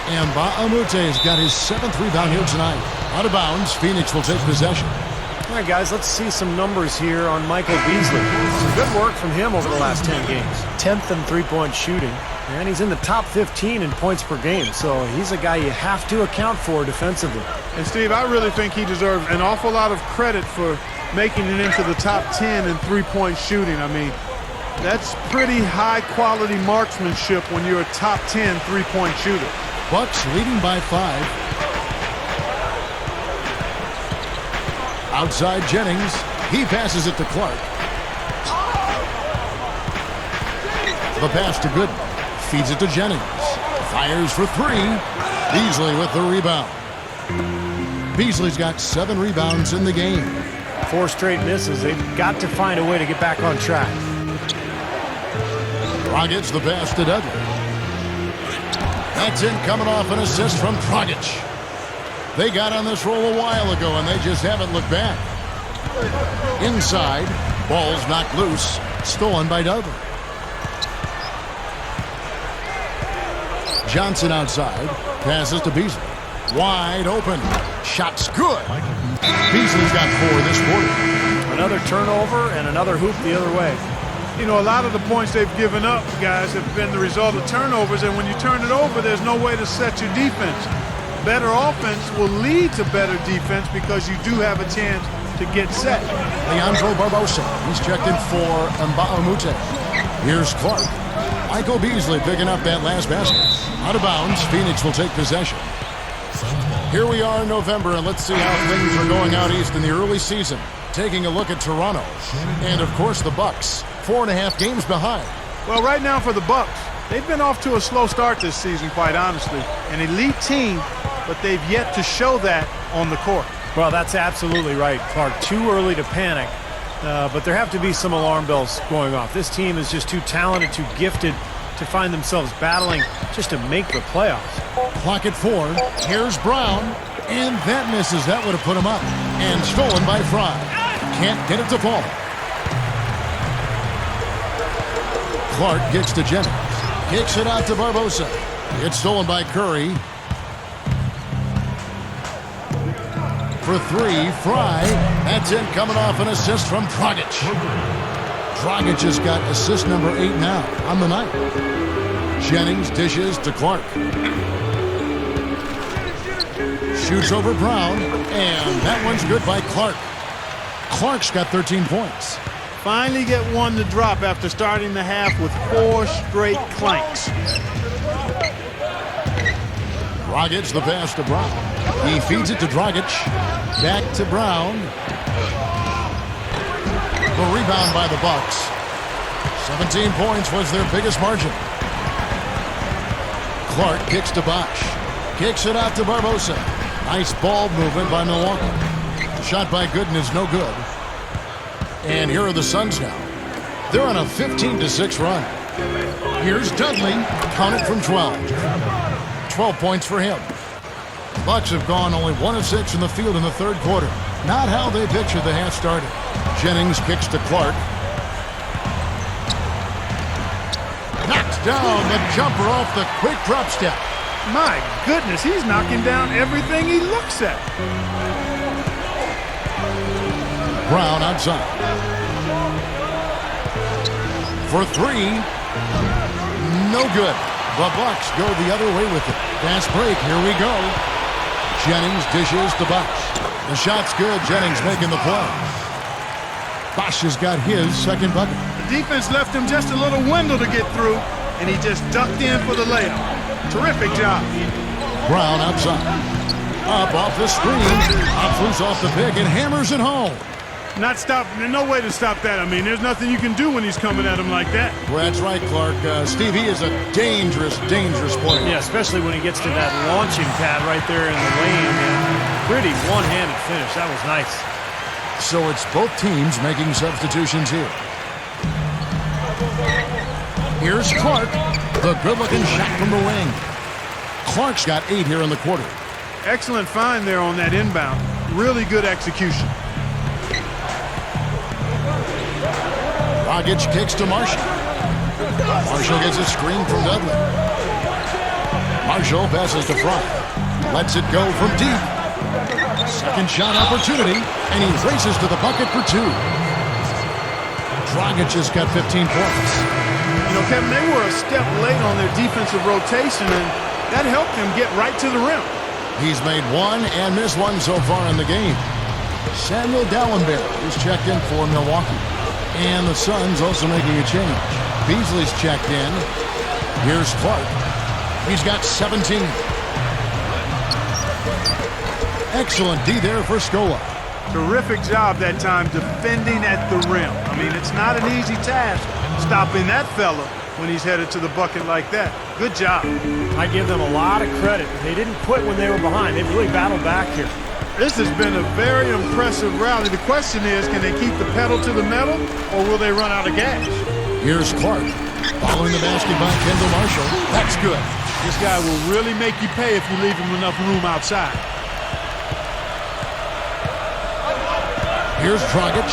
And Nba2K's got his 7th rebound here tonight. Out of bounds, Phoenix will take possession. All right, guys, let's see some numbers here on Michael Beasley. Some good work from him over the last 10 games. 10th in three-point shooting. And he's in the top 15 in points per game. So he's a guy you have to account for defensively. And, Steve, I really think he deserves an awful lot of credit for making it into the top 10 in three-point shooting. I mean, that's pretty high-quality marksmanship when you're a top 10 three-point shooter. Bucks leading by 5. Outside Jennings. He passes it to Clark. The pass to Gooden. Feeds it to Jennings. Fires for 3. Beasley with the rebound. Beasley's got 7 rebounds in the game. 4 straight misses. They've got to find a way to get back on track. Dragic the pass to Dudley. That's in, coming off an assist from Dragic. They got on this roll a while ago, and they just haven't looked back. Inside, ball's knocked loose, stolen by Dudley. Johnson outside, passes to Beasley. Wide open, shot's good. Beasley's got 4 this quarter. Another turnover and another hoop the other way. You know, a lot of the points they've given up, guys, have been the result of turnovers, and when you turn it over, there's no way to set your defense. Better offense will lead to better defense because you do have a chance to get set. Leandro Barbosa, he's checked in for Nba2K. Here's Clark. Michael Beasley picking up that last basket. Out of bounds, Phoenix will take possession. Here we are in November, and let's see how things are going out east in the early season. Taking a look at Toronto. And, of course, the Bucks. 4.5 games behind. Well, right now for the Bucks, they've been off to a slow start this season, quite honestly. An elite team, but they've yet to show that on the court. Well, that's absolutely right, Clark. Too early to panic, but there have to be some alarm bells going off. This team is just too talented, too gifted to find themselves battling just to make the playoffs. Clock at 4. Here's Brown, and that misses. That would have put him up. And stolen by Fry. Can't get it to fall. Clark gets to Jennings. Kicks it out to Barbosa. It's stolen by Curry. For 3, Fry. That's it, coming off an assist from Dragic. Dragic has got assist number 8 now on the night. Jennings dishes to Clark. Shoots over Brown, and that one's good by Clark. Clark's got 13 points. Finally get one to drop after starting the half with 4 straight clanks. Dragic the pass to Brown. He feeds it to Dragic. Back to Brown. The rebound by the Bucks. 17 points was their biggest margin. Clark kicks to Bosh. Kicks it out to Barbosa. Nice ball movement by Milwaukee. Shot by Gooden is no good. And here are the Suns now. They're on a 15-6 run. Here's Dudley, counted from 12. 12 points for him. Bucks have gone only 1 of 6 in the field in the third quarter. Not how they pictured the half started. Jennings kicks to Clark. Knocks down the jumper off the quick drop step. My goodness, he's knocking down everything he looks at. Brown outside. For 3. No good. The Bucks go the other way with it. Fast break. Here we go. Jennings dishes to Bosh. The shot's good. Jennings making the play. Bosh has got his second bucket. The defense left him just a little window to get through, and he just ducked in for the layup. Terrific job. Brown outside. Up off the screen. Up loose off the pick and hammers it home. not stop. There's no way to stop that. I mean, there's nothing you can do when he's coming at him like that. Well, that's right, Clark. Steve, he is a dangerous, dangerous player. Yeah, especially when he gets to that launching pad right there in the lane. And pretty one-handed finish. That was nice. So it's both teams making substitutions here. Here's Clark, the good-looking shot from the wing. Clark's got 8 here in the quarter. Excellent find there on that inbound. Really good execution. Dragic kicks to Marshall. Marshall gets a screen from Dudley. Marshall passes to Fry. Lets it go from deep. Second shot opportunity, and he races to the bucket for 2. Dragic has got 15 points. You know, Kevin, they were a step late on their defensive rotation, and that helped them get right to the rim. He's made 1 and missed 1 so far in the game. Samuel Dallenberg is checked in for Milwaukee. And the Suns also making a change. Beasley's checked in. Here's Clark. He's got 17. Excellent D there for Scola. Terrific job that time defending at the rim. I mean, it's not an easy task stopping that fella when he's headed to the bucket like that. Good job. I give them a lot of credit. They didn't quit when they were behind. They've really battled back here. This has been a very impressive rally. The question is, can they keep the pedal to the metal, or will they run out of gas? Here's Clark. Following the basket by Kendall Marshall. That's good. This guy will really make you pay if you leave him enough room outside. Here's Dragic.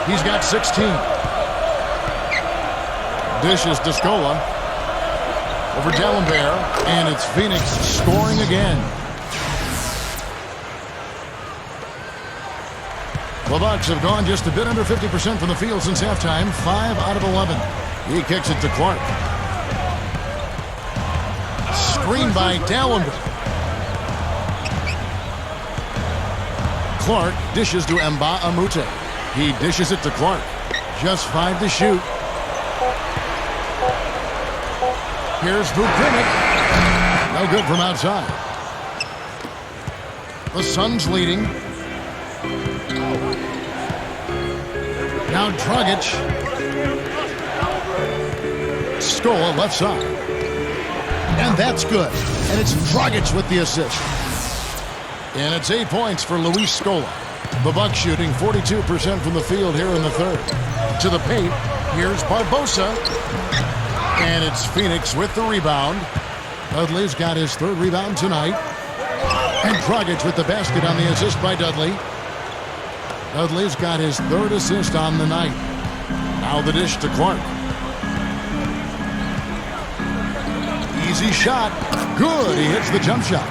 He's got 16. Dishes to Scola. Over Dallenberg. And it's Phoenix scoring again. The Bucks have gone just a bit under 50% from the field since halftime. 5 out of 11. He kicks it to Clark. Screen by Dallenberg. Clark dishes to Nba2K13. He dishes it to Clark. Just 5 to shoot. Here's Vučinić. No good from outside. The Suns leading. Now Dragic. Scola left side. And that's good. And it's Dragic with the assist. And it's 8 points for Luis Scola. The Bucks shooting 42% from the field here in the third. To the paint, here's Barbosa. And it's Phoenix with the rebound. Dudley's got his 3rd rebound tonight. And Dragic with the basket on the assist by Dudley. Dudley's got his 3rd assist on the night. Now the dish to Clark. Easy shot. Good. He hits the jump shot.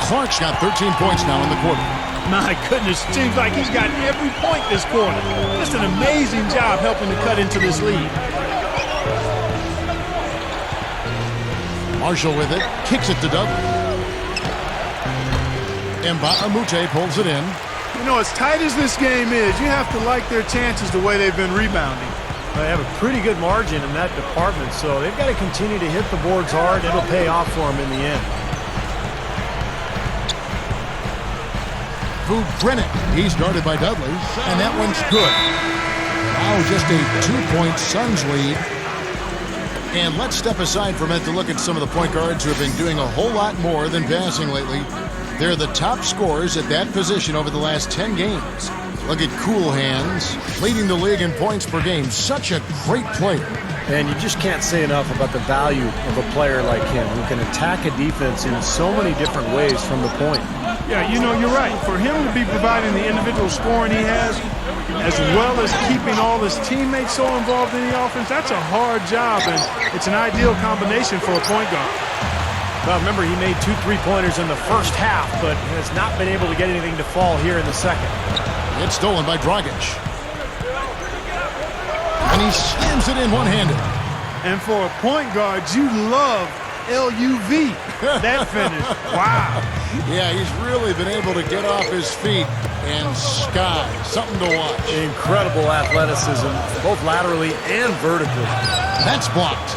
Clark's got 13 points now in the quarter. My goodness, seems like he's got every point this quarter. Just an amazing job helping to cut into this lead. Marshall with it. Kicks it to Dudley. Nba2K13 pulls it in. You know, as tight as this game is, you have to like their chances the way they've been rebounding. They have a pretty good margin in that department, so they've got to continue to hit the boards hard. It'll pay off for them in the end. Vučinić. He's guarded by Dudley, and that one's good. Now just a 2-point Suns lead. And let's step aside from it to look at some of the point guards who have been doing a whole lot more than passing lately. They're the top scorers at that position over the last 10 games. Look at Cool Hands, leading the league in points per game. Such a great player. And you just can't say enough about the value of a player like him who can attack a defense in so many different ways from the point. Yeah, you know, you're right. For him to be providing the individual scoring he has, as well as keeping all his teammates so involved in the offense, that's a hard job, and it's an ideal combination for a point guard. Well, remember, he made 2 3-pointers in the first half, but has not been able to get anything to fall here in the second. It's stolen by Dragic. And he slams it in one-handed. And for a point guard, you love LUV. That finish. Wow. Yeah, he's really been able to get off his feet and sky. Something to watch. Incredible athleticism, both laterally and vertically. That's blocked.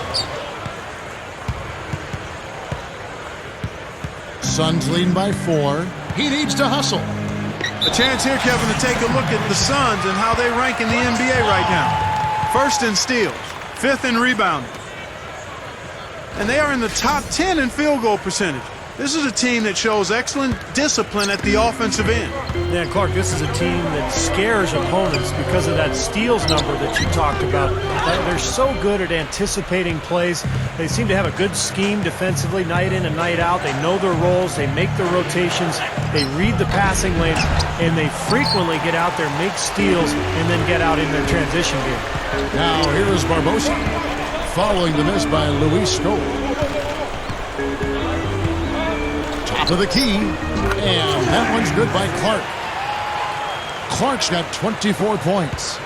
Suns leading by 4. He needs to hustle. A chance here, Kevin, to take a look at the Suns and how they rank in the NBA right now. First in steals, fifth in rebounding. And they are in the top 10 in field goal percentage. This is a team that shows excellent discipline at the offensive end. Yeah, Clark, this is a team that scares opponents because of that steals number that you talked about. They're so good at anticipating plays. They seem to have a good scheme defensively night in and night out. They know their roles. They make their rotations. They read the passing lanes, and they frequently get out there, make steals, and then get out in their transition game. Now here is Barbosa, following the miss by Luis Scola. Top of the key, and that one's good by Clark. Clark's got 24 points.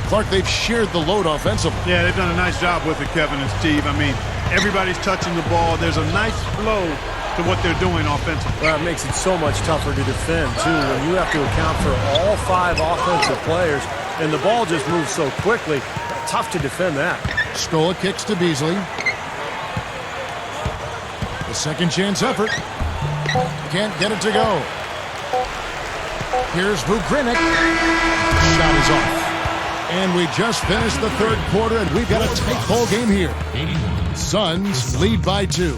Clark, they've shared the load offensively. Yeah, they've done a nice job with it, Kevin and Steve. I mean, everybody's touching the ball. There's a nice flow to what they're doing offensively. Well, it makes it so much tougher to defend, too, when you have to account for all 5 offensive players, and the ball just moves so quickly. Tough to defend that. Scola kicks to Beasley. The second chance effort. Can't get it to go. Here's Vukrinic. Shot is off. And we just finished the third quarter, and we've got a tight ball game here. Suns lead by 2.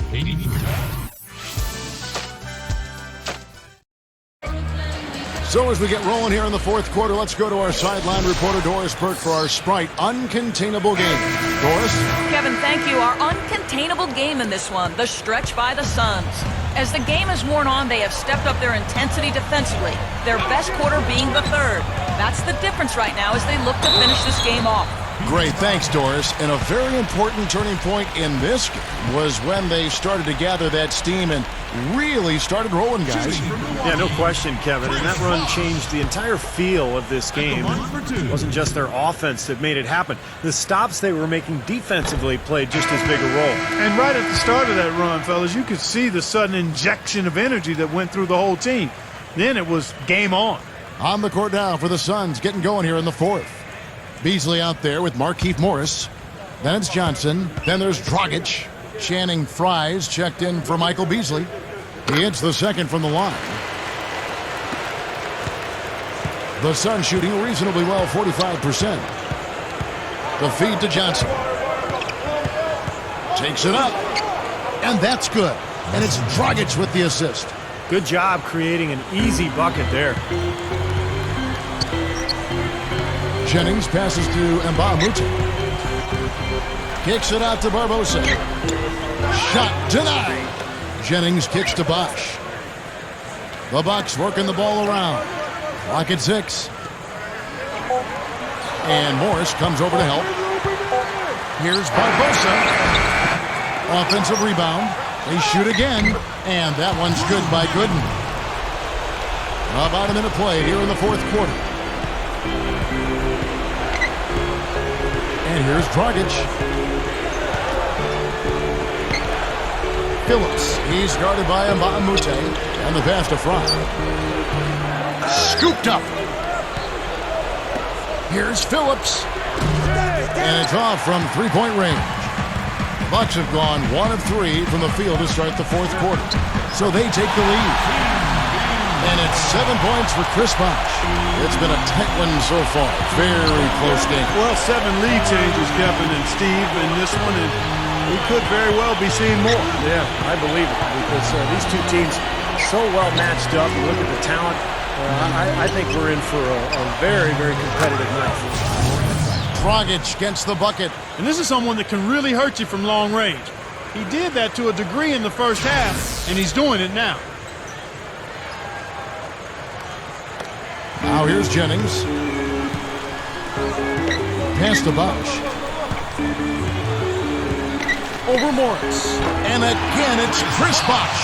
So as we get rolling here in the fourth quarter, let's go to our sideline reporter, Doris Burke, for our Sprite Uncontainable Game. Doris? Kevin, thank you. Our uncontainable game in this one, the stretch by the Suns. As the game has worn on, they have stepped up their intensity defensively, their best quarter being the third. That's the difference right now as they look to finish this game off. Great, thanks, Doris. And a very important turning point in this game was when they started to gather that steam and really started rolling, guys. Yeah, no question, Kevin. And that run changed the entire feel of this game. It wasn't just their offense that made it happen. The stops they were making defensively played just as big a role. And right at the start of that run, fellas, you could see the sudden injection of energy that went through the whole team. Then it was game on. On the court now for the Suns, getting going here in the fourth. Beasley out there with Markieff Morris. Then it's Johnson. Then there's Dragic. Channing Frye's checked in for Michael Beasley. He hits the second from the line. The Suns shooting reasonably well, 45%. The feed to Johnson. Takes it up. And that's good. And it's Dragic with the assist. Good job creating an easy bucket there. Jennings passes to Nba2K13. Kicks it out to Barbosa. Shot denied. Jennings kicks to BOSH. The Bucks working the ball around. Clock at 6. And Morris comes over to help. Here's Barbosa. Offensive rebound. They shoot again. And that one's good by Gooden. About a minute play here in the fourth quarter. And here's Dragic. Phillips. He's guarded by Nba2K13. And the pass to Frye. Scooped up. Here's Phillips. And it's off from three-point range. The Bucks have gone 1 of 3 from the field to start the fourth quarter. So they take the lead. And it's 7 points for Chris Bosh. It's been a tight one so far. Very close game. Well, 7 lead changes, Kevin and Steve, in this one, and we could very well be seeing more. Yeah, I believe it, because these two teams so well matched up. You look at the talent. I think we're in for a very, very competitive night. Dragic gets the bucket. And this is someone that can really hurt you from long range. He did that to a degree in the first half, and he's doing it now. Now here's Jennings. Pass to BOSH. Over Morris. And again, it's Chris Bosh.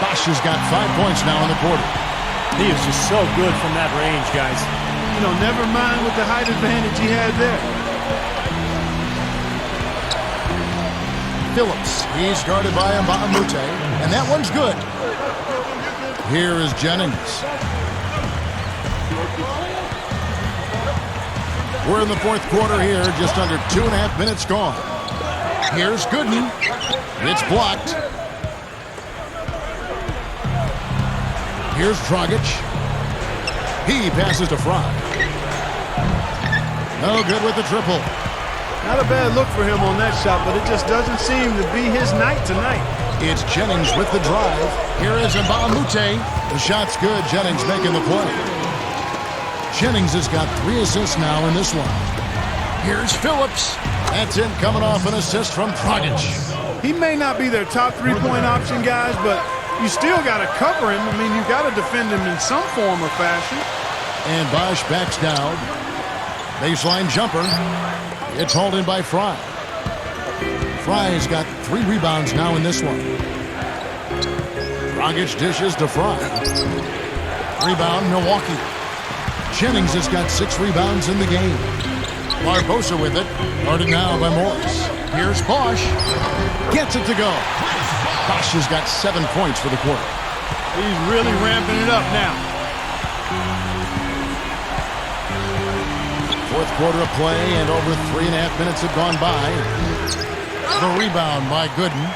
Bosh has got 5 points now in the quarter. He is just so good from that range, guys. You know, never mind with the height advantage he had there. Phillips. He's guarded by Nba2K13. And that one's good. Here is Jennings. We're in the fourth quarter here, just under 2.5 minutes gone. Here's Gooden. It's blocked. Here's Dragic. He passes to Fry. No good with the triple. Not a bad look for him on that shot, but it just doesn't seem to be his night tonight. It's Jennings with the drive. Here is Nba2K. The shot's good. Jennings making the play. Jennings has got 3 assists now in this one. Here's Phillips. That's it, coming off an assist from Dragic. He may not be their top three-point option, guys, but you still got to cover him. I mean, you got to defend him in some form or fashion. And BOSH backs down. Baseline jumper. It's hauled in by Fry. Fry's got 3 rebounds now in this one. Dragic dishes to Fry. Rebound, Milwaukee. Jennings has got 6 rebounds in the game. Barbosa with it. Guarded now by Morris. Here's BOSH. Gets it to go. BOSH has got 7 points for the quarter. He's really ramping it up now. Fourth quarter of play, and over 3.5 minutes have gone by. The rebound by Gooden.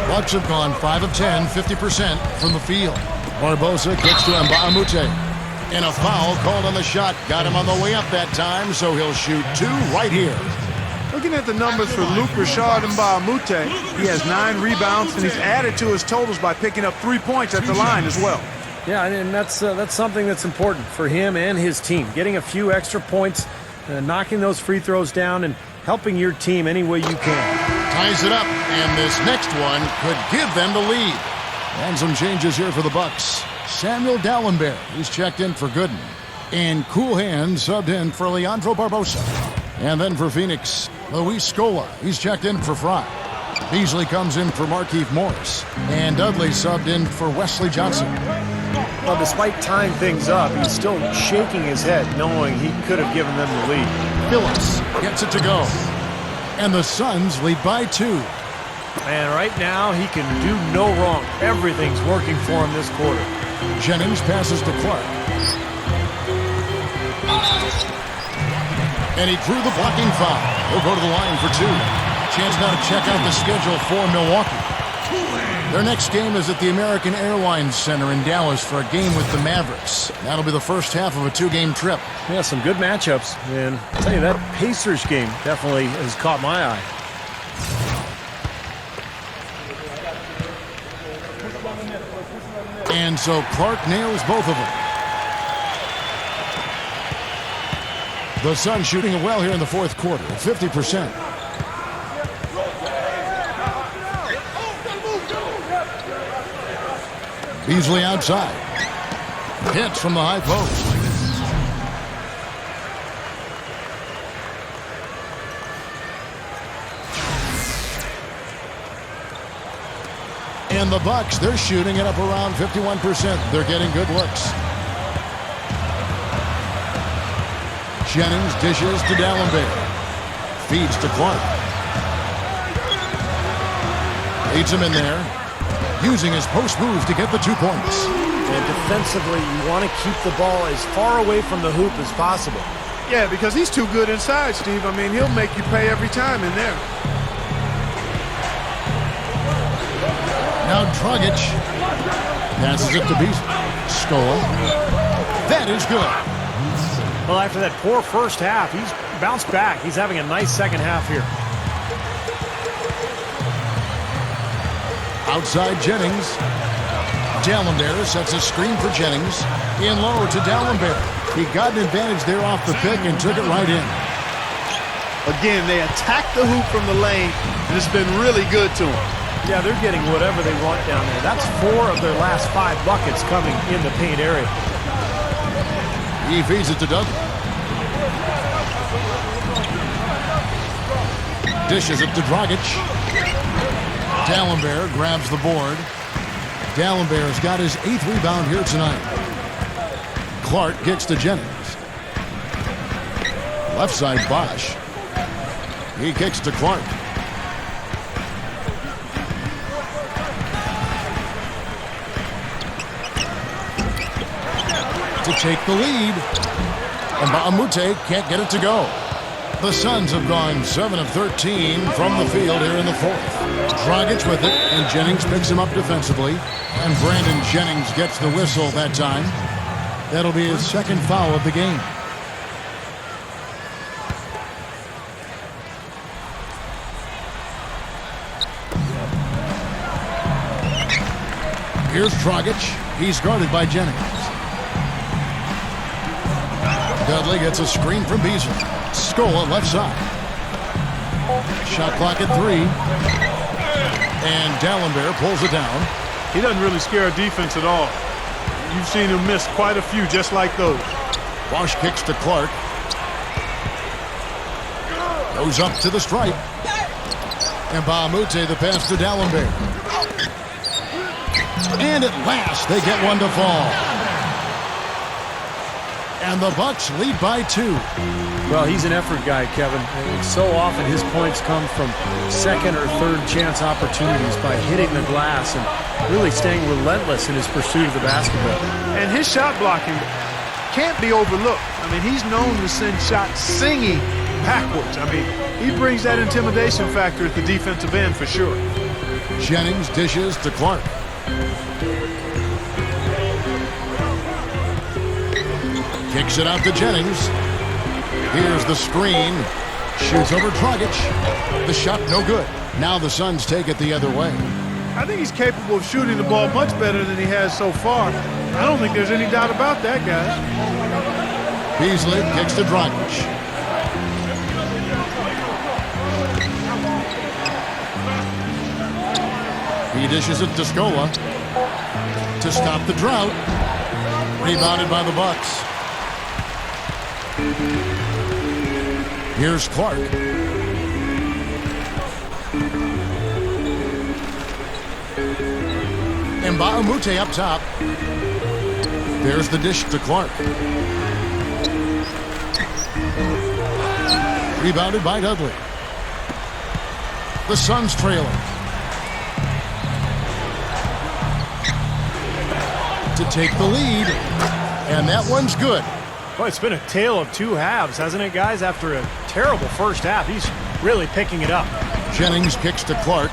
Bucks have gone 5 of 10, 50% from the field. Barbosa kicks to Nba2K. And a foul called on the shot. Got him on the way up that time, so he'll shoot 2 right here. Looking at the numbers for Luke Richard Nba2K, he has 9 rebounds, and he's added to his totals by picking up 3 points at the line as well. Yeah, and that's something that's important for him and his team. Getting a few extra points, knocking those free throws down, and helping your team any way you can. Ties it up, and this next one could give them the lead. And some changes here for the Bucks. Samuel Dallenberg, he's checked in for Gooden. And Cool Hand subbed in for Leandro Barbosa. And then for Phoenix, Luis Scola, he's checked in for Fry. Beasley comes in for Markieff Morris. And Dudley subbed in for Wesley Johnson. Well, despite tying things up, he's still shaking his head, knowing he could have given them the lead. Phillips gets it to go. And the Suns lead by 2. And right now, he can do no wrong. Everything's working for him this quarter. Jennings passes to Clark. And he drew the blocking foul. He'll go to the line for 2. Chance now to check out the schedule for Milwaukee. Their next game is at the American Airlines Center in Dallas for a game with the Mavericks. That'll be the first half of a 2-game trip. Yeah, some good matchups. And I'll tell you, that Pacers game definitely has caught my eye. And so Clark nails both of them. The Suns shooting it well here in the fourth quarter, 50%. Beasley outside. Hits from the high post. And the Bucks, they're shooting it up around 51%. They're getting good looks. Jennings dishes to Dallenberg. Feeds to Clark. Leads him in there. Using his post move to get the 2 points. And defensively, you want to keep the ball as far away from the hoop as possible. Yeah, because he's too good inside, Steve. I mean, he'll make you pay every time in there. Now Dragic passes it to Beasley. Scola. That is good. Well, after that poor first half, he's bounced back. He's having a nice second half here. Outside Jennings. Dallenberg sets a screen for Jennings. In low to Dallenberg. He got an advantage there off the pick and took it right in. Again, they attack the hoop from the lane, and it's been really good to them. Yeah, they're getting whatever they want down there. That's 4 of their last 5 buckets coming in the paint area. He feeds it to Dudley. Dishes it to Dragic. Dallenberg grabs the board. Dallenberg's got his 8th rebound here tonight. Clark kicks to Jennings. Left side, BOSH. He kicks to Clark. To take the lead. And Nba2K can't get it to go. The Suns have gone 7 of 13 from the field here in the fourth. Dragic with it, and Jennings picks him up defensively. And Brandon Jennings gets the whistle that time. That'll be his second foul of the game. Here's Dragic. He's guarded by Jennings. Dudley gets a screen from Beasley. Scola left side. Shot clock at 3. And Dallenberg pulls it down. He doesn't really scare a defense at all. You've seen him miss quite a few just like those. Bosh kicks to Clark. Goes up to the stripe. And Bahamute the pass to Dallenberg. And at last they get one to fall. And the Bucks lead by 2. Well, he's an effort guy, Kevin. And so often his points come from second or third chance opportunities by hitting the glass and really staying relentless in his pursuit of the basketball. And his shot blocking can't be overlooked. I mean, he's known to send shots singing backwards. I mean, he brings that intimidation factor at the defensive end for sure. Jennings dishes to Clark. Kicks it out to Jennings. Here's the screen. Shoots over Dragic. The shot no good. Now the Suns take it the other way. I think he's capable of shooting the ball much better than he has so far. I don't think there's any doubt about that, guys. Beasley kicks to Dragic. He dishes it to Scola to stop the drought. Rebounded by the Bucks. Here's Clark. And Bahamute up top. There's the dish to Clark. Rebounded by Dudley. The Suns trailing. To take the lead. And that one's good. Well, it's been a tale of 2 halves, hasn't it, guys? After a terrible first half, he's really picking it up. Jennings kicks to Clark.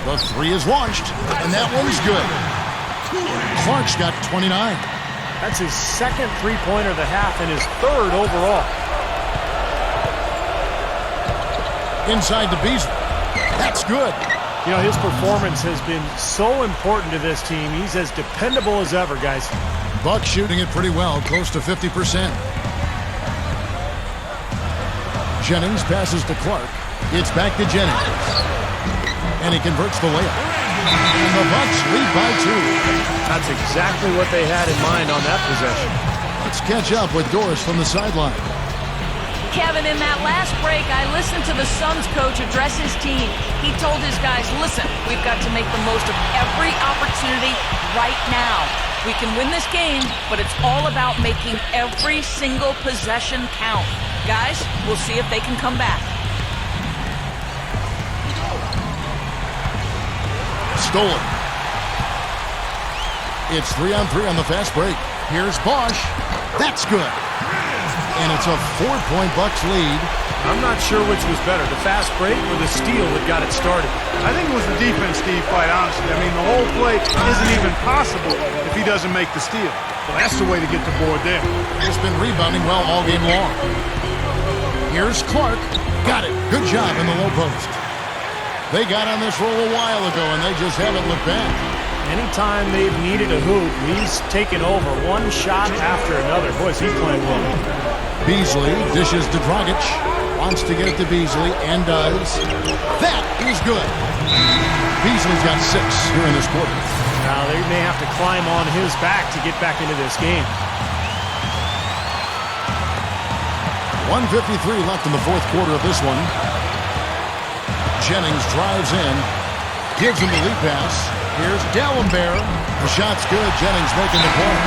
The 3 is launched, and that one's good. Clark's got 29. That's his second three-pointer of the half and his 3rd overall. Inside to Beasley. That's good. You know, his performance has been so important to this team. He's as dependable as ever, guys. Bucks shooting it pretty well, close to 50%. Jennings passes to Clark. It's back to Jennings. And he converts the layup. And the Bucks lead by 2. That's exactly what they had in mind on that possession. Let's catch up with Doris from the sideline. Kevin, in that last break, I listened to the Suns coach address his team. He told his guys, listen, we've got to make the most of every opportunity right now. We can win this game, but it's all about making every single possession count. Guys, we'll see if they can come back. Stolen. It's 3-on-3 on the fast break. Here's Bosh. That's good. And it's a 4-point Bucks lead. I'm not sure which was better, the fast break or the steal that got it started. I think it was the defense, Steve, quite honestly. I mean, the whole play isn't even possible if he doesn't make the steal. Well, that's the way to get the board there. He's been rebounding well all game long. Here's Clark. Got it. Good job in the low post. They got on this roll a while ago, and they just haven't looked back. Anytime they've needed a hoop, he's taken over one shot after another. Boy, is he playing well. Beasley dishes to Dragic. Wants to get it to Beasley, and does. That is good. Beasley's got 6 here in this quarter. Now, they may have to climb on his back to get back into this game. 1:53 left in the fourth quarter of this one. Jennings drives in. Gives him the lead pass. Here's Dallenberg. The shot's good. Jennings making the play.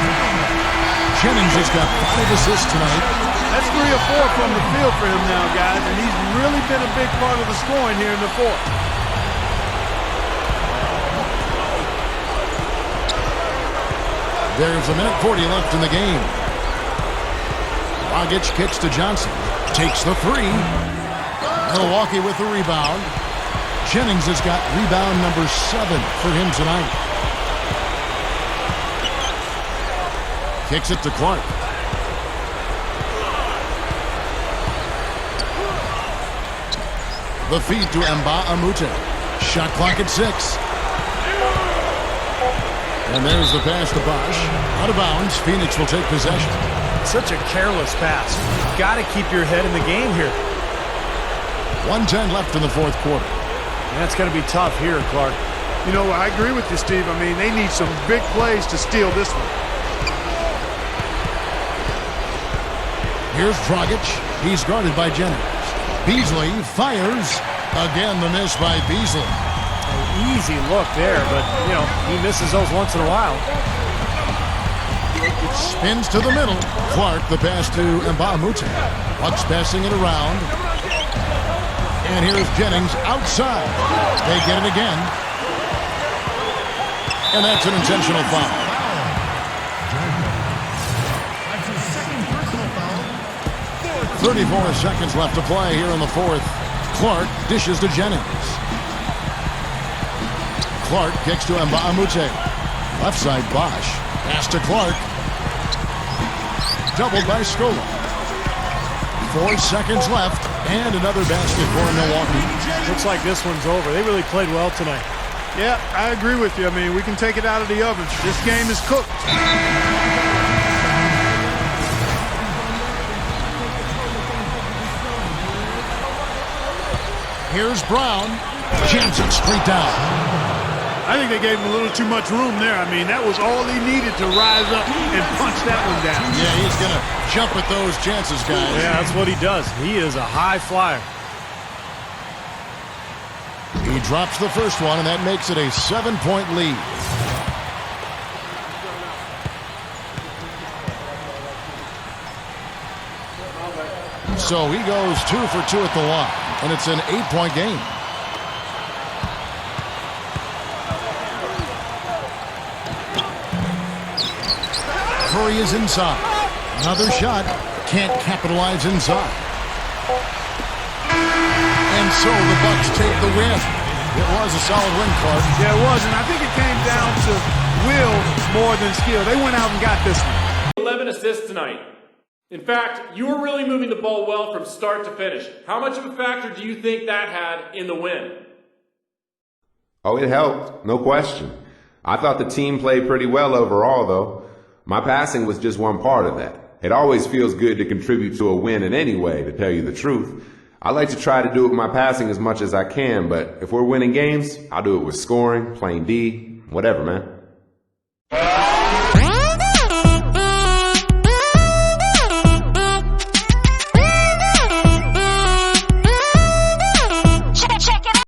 Jennings has got 5 assists tonight. That's 3 or 4 from the field for him now, guys, and he's really been a big part of the scoring here in the fourth. There's 1:40 left in the game. Dragic kicks to Johnson. Takes the 3. Milwaukee with the rebound. Jennings has got rebound number 7 for him tonight. Kicks it to Clark. The feed to Nba2K13. Shot clock at 6. And there's the pass to BOSH. Out of bounds. Phoenix will take possession. Such a careless pass. You've got to keep your head in the game here. 1:10 left in the fourth quarter. That's going to be tough here, Clark. You know, I agree with you, Steve. I mean, they need some big plays to steal this one. Here's Dragic. He's guarded by Jennings. Beasley fires. Again, the miss by Beasley. An easy look there, but, you know, he misses those once in a while. It spins to the middle. Clark, the pass to Nba2K13. Bucks passing it around. And here's Jennings outside. They get it again. And that's an intentional foul. 34 seconds left to play here in the fourth. Clark dishes to Jennings. Clark kicks to Nba2K13. Left side, BOSH. Pass to Clark. Doubled by Scola. 4 seconds left. And another basket for Milwaukee. Looks like this one's over. They really played well tonight. Yeah, I agree with you. I mean, we can take it out of the oven. This game is cooked. Here's Brown. Jams it straight down. I think they gave him a little too much room there. I mean, that was all he needed to rise up and punch that one down. Yeah, he's going to jump at those chances, guys. Yeah, that's what he does. He is a high flyer. He drops the first one, and that makes it a 7-point lead. So he goes 2 for 2 at the line, and it's an 8-point game. Curry is inside. Another shot. Can't capitalize inside. And so the Bucks take the win. It was a solid win, Clark. Yeah, it was, and I think it came down to will more than skill. They went out and got this one. 11 assists tonight. In fact, you were really moving the ball well from start to finish. How much of a factor do you think that had in the win? Oh, it helped, no question. I thought the team played pretty well overall, though. My passing was just one part of that. It always feels good to contribute to a win in any way, to tell you the truth. I like to try to do it with my passing as much as I can, but if we're winning games, I'll do it with scoring, playing D, whatever, man.